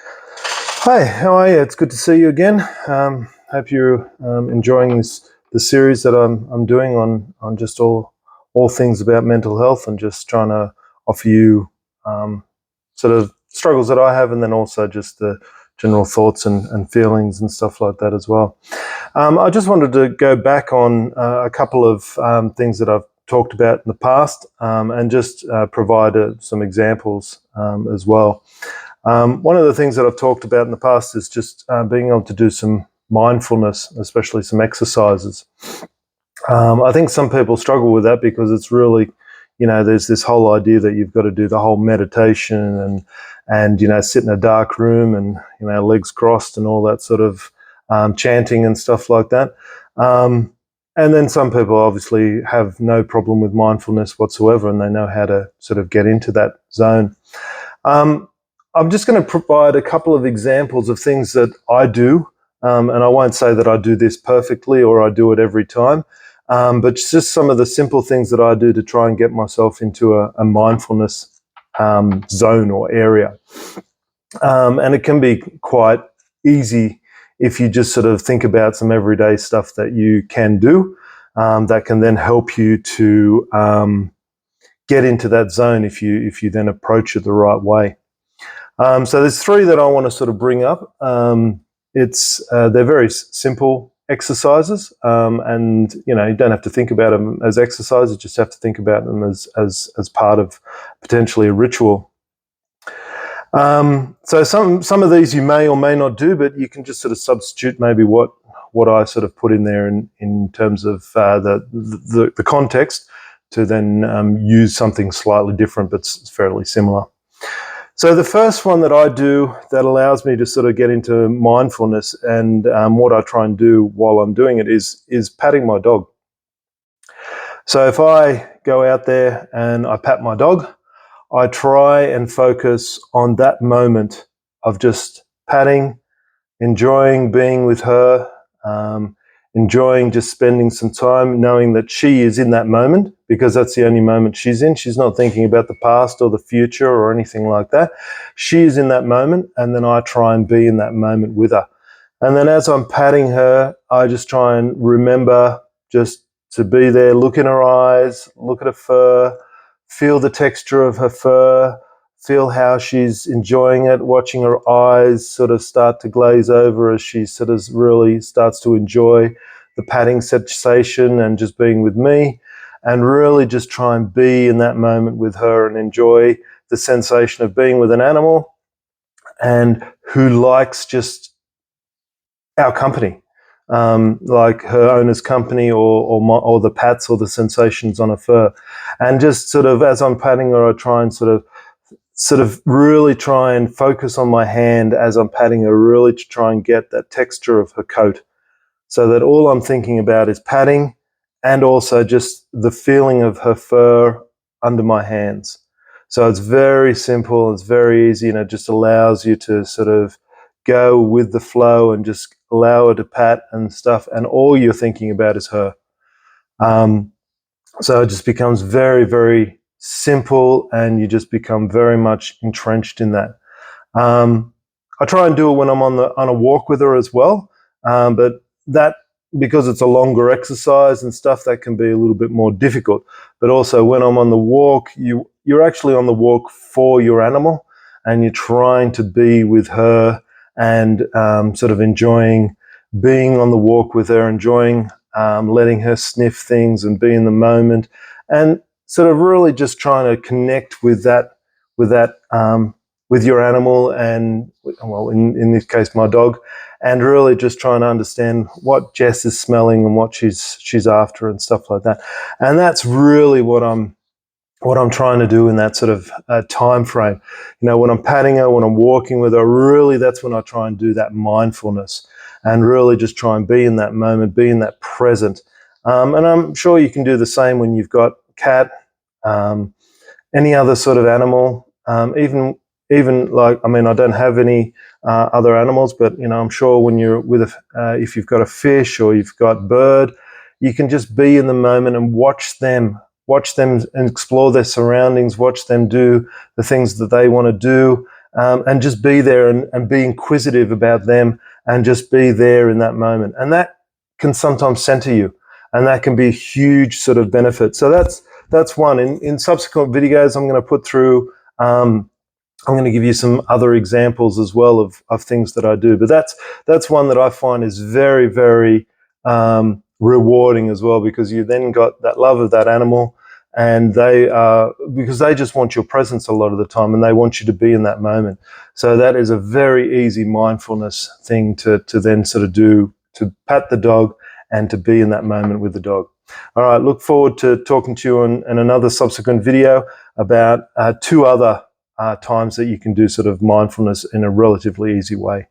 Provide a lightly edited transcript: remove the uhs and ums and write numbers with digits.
Hi, how are you? It's good to see you again. Hope you're enjoying the series that I'm doing on just all things about mental health, and just trying to offer you sort of struggles that I have, and then also just the general thoughts and feelings and stuff like that as well. I just wanted to go back on a couple of things that I've talked about in the past, and just provide some examples as well. One of the things that I've talked about in the past is just being able to do some mindfulness, especially some exercises. I think some people struggle with that because it's really, there's this whole idea that you've got to do the whole meditation and sit in a dark room and, legs crossed and all that sort of chanting and stuff like that. And then some people obviously have no problem with mindfulness whatsoever, and they know how to sort of get into that zone. I'm just going to provide a couple of examples of things that I do, and I won't say that I do this perfectly or I do it every time, but just some of the simple things that I do to try and get myself into a mindfulness zone or area. And it can be quite easy if you just sort of think about some everyday stuff that you can do that can then help you to get into that zone if you then approach it the right way. So there's three that I want to sort of bring up. They're very simple exercises, and you don't have to think about them as exercise. You just have to think about them as part of potentially a ritual. So some of these you may or may not do, but you can just sort of substitute maybe what I sort of put in there in terms of the context to then use something slightly different but fairly similar. So the first one that I do that allows me to sort of get into mindfulness, and what I try and do while I'm doing it is patting my dog. So if I go out there and I pat my dog, I try and focus on that moment of just patting, enjoying being with her, enjoying just spending some time knowing that she is in that moment, because that's the only moment she's in. She's not thinking about the past or the future or anything like that. She is in that moment, and then I try and be in that moment with her. And then as I'm patting her, I just try and remember just to be there, look in her eyes, look at her fur, feel the texture of her fur, feel how she's enjoying it, watching her eyes sort of start to glaze over as she sort of really starts to enjoy the patting sensation and just being with me, and really just try and be in that moment with her and enjoy the sensation of being with an animal and who likes just our company, like her owner's company or the pats or the sensations on her fur. And just sort of as I'm patting her, I try and sort of really try and focus on my hand as I'm patting her, really to try and get that texture of her coat, so that all I'm thinking about is patting and also just the feeling of her fur under my hands. So it's very simple, it's very easy, and it just allows you to sort of go with the flow and just allow her to pat and stuff, and all you're thinking about is her. So it just becomes very, very simple, and you just become very much entrenched in that. I try and do it when I'm on a walk with her as well, but that, because it's a longer exercise and stuff, that can be a little bit more difficult. But also when I'm on the walk, you're actually on the walk for your animal, and you're trying to be with her and sort of enjoying being on the walk with her, enjoying letting her sniff things and be in the moment, and sort of really just trying to connect with that with your animal, and well, in this case, my dog, and really just trying to understand what Jess is smelling and what she's after and stuff like that. And that's really what I'm trying to do in that sort of time frame. When I'm patting her, when I'm walking with her, really that's when I try and do that mindfulness and really just try and be in that moment, be in that present. And I'm sure you can do the same when you've got a cat, any other sort of animal, even like, I don't have any other animals, but I'm sure when you're with if you've got a fish or you've got bird, you can just be in the moment and watch them and explore their surroundings, watch them do the things that they want to do, and just be there and be inquisitive about them and just be there in that moment. And that can sometimes center you, and that can be a huge sort of benefit. So that's one. In subsequent videos, I'm going to put through, I'm going to give you some other examples as well of things that I do. But that's one that I find is very, very rewarding as well, because you then got that love of that animal, and because they just want your presence a lot of the time, and they want you to be in that moment. So that is a very easy mindfulness thing to then sort of do, to pat the dog and to be in that moment with the dog. All right, look forward to talking to you in another subsequent video about two other times that you can do sort of mindfulness in a relatively easy way.